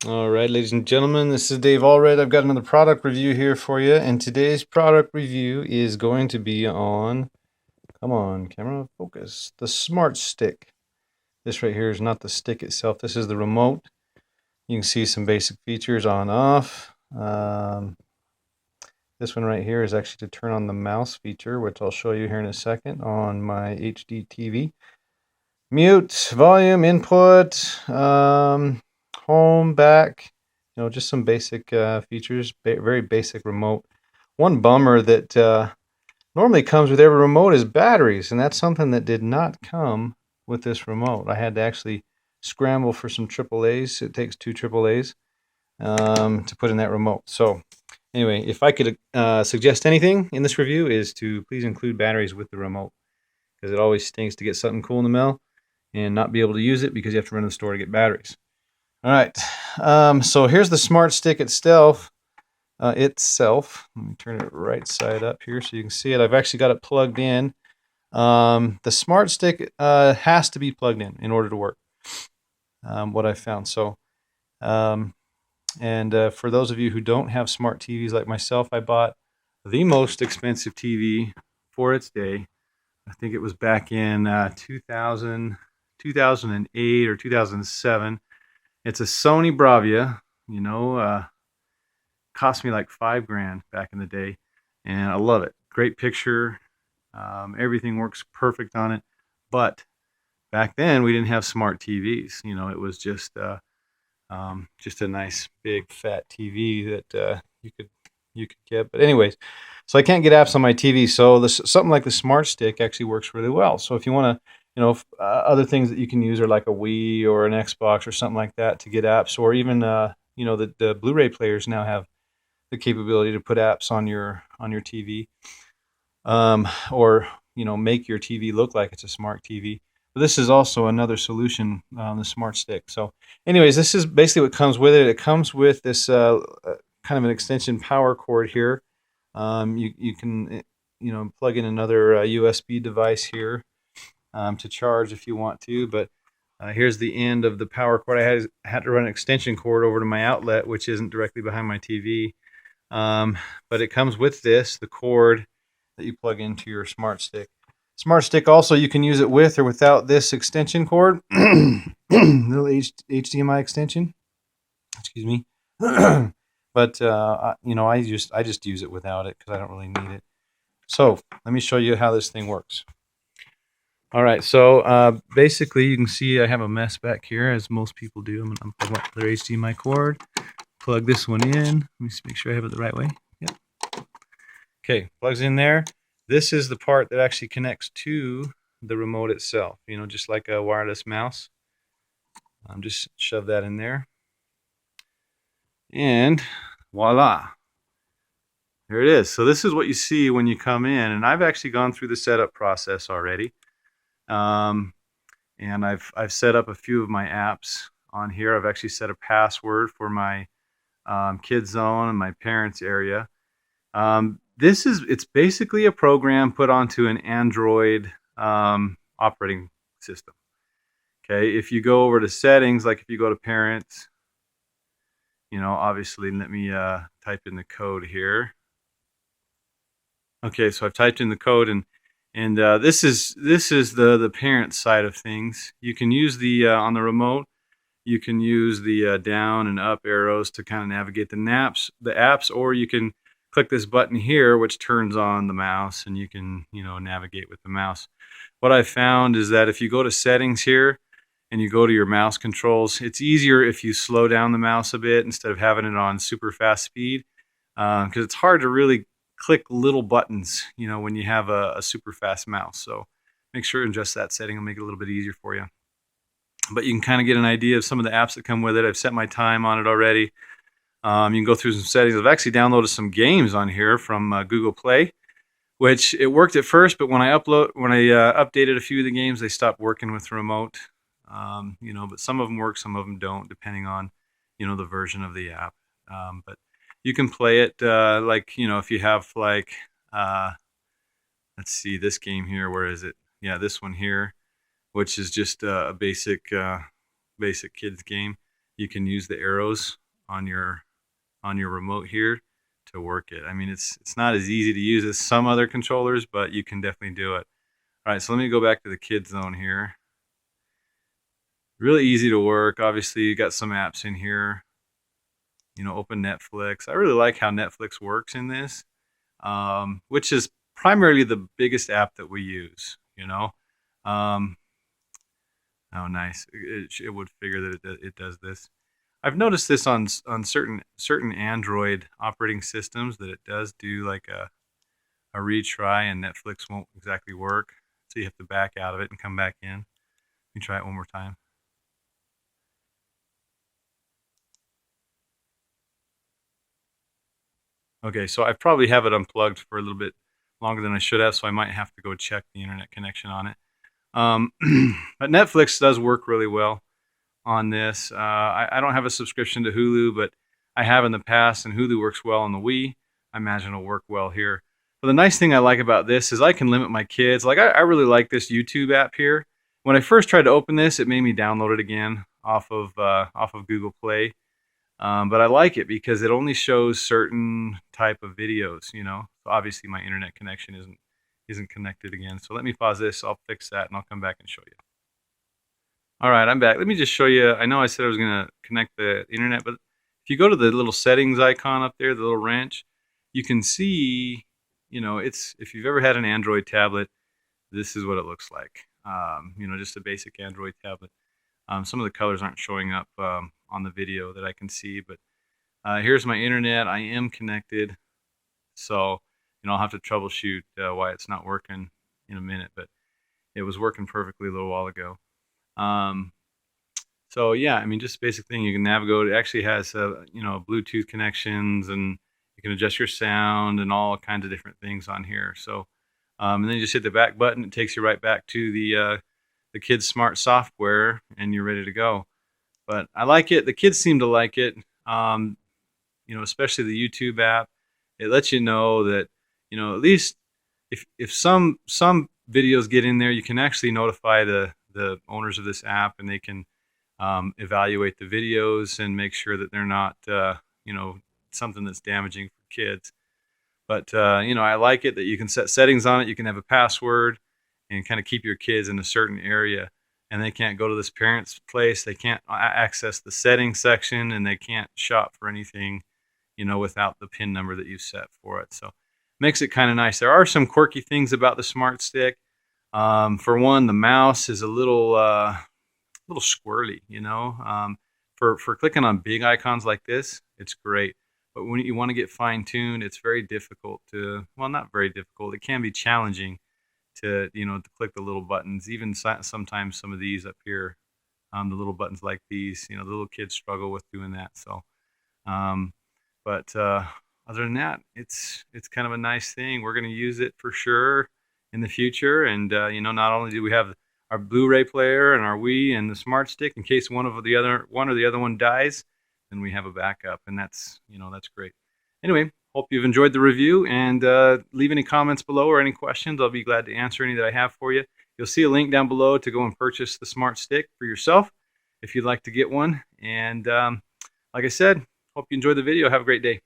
All right, ladies and gentlemen, this is Dave Allred. I've got another product review here for you, and today's product review is going to be on, come on, camera, focus, the Smart Stick. This right here is not the stick itself. This is the remote. You can see some basic features on off. This one right here is actually to turn on the mouse feature, which I'll show you here in a second on my HD TV. Mute, volume, input, home, back, just some basic features, very basic remote. One bummer that normally comes with every remote is batteries, and that's something that did not come with this remote. I had to actually scramble for some AAAs. It takes two AAAs to put in that remote. So anyway, if I could suggest anything in this review is to please include batteries with the remote, because it always stinks to get something cool in the mail and not be able to use it because you have to run to the store to get batteries. All right, so here's the Smart Stick itself. Let me turn it right side up here so you can see it. I've actually got it plugged in. The Smart Stick has to be plugged in order to work, what I found. So, for those of you who don't have smart TVs like myself, I bought the most expensive TV for its day. I think it was back in 2008 or 2007. It's a Sony Bravia, cost me like $5,000 back in the day, and I love it. Great picture, everything works perfect on it. But back then we didn't have smart TVs. It was just a nice big fat TV that you could get. But anyways, so I can't get apps on my TV. So something like the Smart Stick actually works really well. So if you want to, other things that you can use are like a Wii or an Xbox or something like that to get apps, or even the Blu-ray players now have the capability to put apps on your TV, or make your TV look like it's a smart TV. But this is also another solution on the Smart Stick. So, anyways, this is basically what comes with it. It comes with this kind of an extension power cord here. You can plug in another USB device here to charge if you want to. But here's the end of the power cord. I had to run an extension cord over to my outlet, which isn't directly behind my TV. But it comes with the cord that you plug into your Smart Stick. Smart Stick also, you can use it with or without this extension cord, little HDMI extension. Excuse me. But I just use it without it because I don't really need it. So let me show you how this thing works. All right, so basically you can see I have a mess back here, as most people do. I'm going to unplug their HDMI cord, plug this one in. Let me make sure I have it the right way. Yep. Okay, plugs in there. This is the part that actually connects to the remote itself, just like a wireless mouse. Just shove that in there. And voila. There it is. So this is what you see when you come in. And I've actually gone through the setup process already. And I've set up a few of my apps on here. I've actually set a password for my kids zone and my parents area. It's basically a program put onto an Android operating system. Okay, if you go over to settings, like if you go to parents, obviously let me type in the code here. Okay, so I've typed in the code, and this is the parent side of things. You can use the on the remote. You can use the down and up arrows to kind of navigate the apps, or you can click this button here, which turns on the mouse, and you can navigate with the mouse. What I found is that if you go to settings here and you go to your mouse controls, it's easier if you slow down the mouse a bit instead of having it on super fast speed, because it's hard to really click little buttons, when you have a super fast mouse. So make sure and adjust that setting. It'll make it a little bit easier for you. But you can kind of get an idea of some of the apps that come with it. I've set my time on it already. You can go through some settings. I've actually downloaded some games on here from Google Play, which it worked at first, but when I updated a few of the games, they stopped working with the remote. But some of them work, some of them don't, depending on the version of the app. But you can play it if you have let's see, this game here. Where is it? Yeah, this one here, which is just a basic kids game. you can use the arrows on your remote here to work it. I mean, it's not as easy to use as some other controllers, but you can definitely do it. All right, so let me go back to the kids zone here. Really easy to work. Obviously, you got some apps in here. You know, open Netflix. I really like how Netflix works in this, which is primarily the biggest app that we use. You know, oh nice. It would figure that it does this. I've noticed this on certain Android operating systems that it does do like a retry, and Netflix won't exactly work, so you have to back out of it and come back in. Let me try it one more time. Okay, so I probably have it unplugged for a little bit longer than I should have, so I might have to go check the internet connection on it. But Netflix does work really well on this. I don't have a subscription to Hulu, but I have in the past, and Hulu works well on the Wii. I imagine it'll work well here. But the nice thing I like about this is I can limit my kids. Like I really like this YouTube app here. When I first tried to open this, it made me download it again off of Google Play. But I like it because it only shows certain type of videos. You know, so obviously my internet connection isn't connected again. So let me pause this. I'll fix that, and I'll come back and show you. All right, I'm back. Let me just show you. I know I said I was going to connect the internet, but if you go to the little settings icon up there, the little wrench, you can see, you know, if you've ever had an Android tablet, this is what it looks like. You know, just a basic Android tablet. Some of the colors aren't showing up on the video that I can see, but here's my internet. I am connected, so you know I'll have to troubleshoot why it's not working in a minute, but it was working perfectly a little while ago. So yeah, I mean, just basic thing. You can navigate. It actually has you know, Bluetooth connections, and you can adjust your sound and all kinds of different things on here. So and then you just hit the back button. It takes you right back to the kids' smart software, and you're ready to go. But I like it. The kids seem to like it. You know, especially the YouTube app. It lets you know that, you know, at least if some videos get in there, you can actually notify the owners of this app, and they can evaluate the videos and make sure that they're not you know, something that's damaging for kids. But you know, I like it that you can set settings on it. You can have a password and kind of keep your kids in a certain area, and they can't go to this parent's place. They can't access the settings section, and they can't shop for anything, you know, without the PIN number that you've set for it. So makes it kind of nice. There are some quirky things about the Smart Stick. For one, the mouse is a little squirrely, you know. For clicking on big icons like this, it's great. But when you want to get fine-tuned, it's very difficult to, well, not very difficult. It can be challenging to, you know, to click the little buttons. Even sometimes some of these up here, the little buttons like these, you know, the little kids struggle with doing that. So, but other than that, it's kind of a nice thing. We're going to use it for sure in the future. And you know, not only do we have our Blu-ray player and our Wii and the Smart Stick, in case one or the other one dies, then we have a backup, and that's, you know, that's great. Anyway, hope you've enjoyed the review, and leave any comments below or any questions. I'll be glad to answer any that I have for you. You'll see a link down below to go and purchase the Smart Stick for yourself if you'd like to get one. And like I said, hope you enjoyed the video. Have a great day.